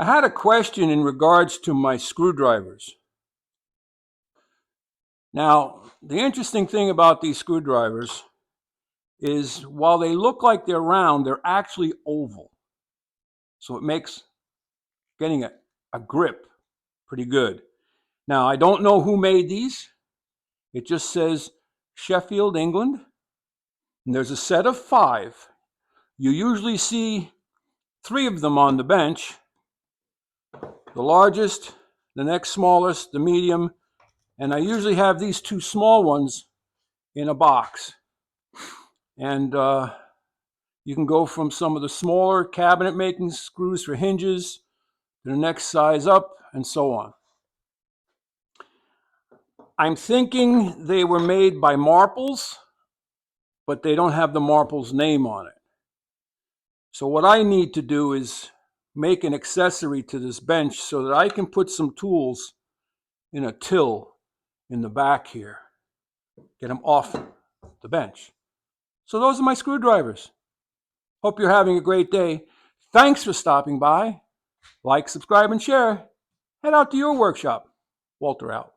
I had a question in regards to my screwdrivers. Now, the interesting thing about these screwdrivers is while they look like they're round, they're actually oval. So it makes getting a grip pretty good. Now, I don't know who made these. It just says Sheffield, England. And there's a set of 5. You usually see 3 of them on the bench. The largest, the next smallest, the medium, and I usually have these 2 small ones in a box. And you can go from some of the smaller cabinet making screws for hinges to the next size up and so on. I'm thinking they were made by Marples, but they don't have the Marples name on it. So what I need to do is make an accessory to this bench so that I can put some tools in a till in the back here. Get them off the bench. So those are my screwdrivers. Hope you're having a great day. Thanks for stopping by. Like, subscribe, and share. Head out to your workshop. Walter out.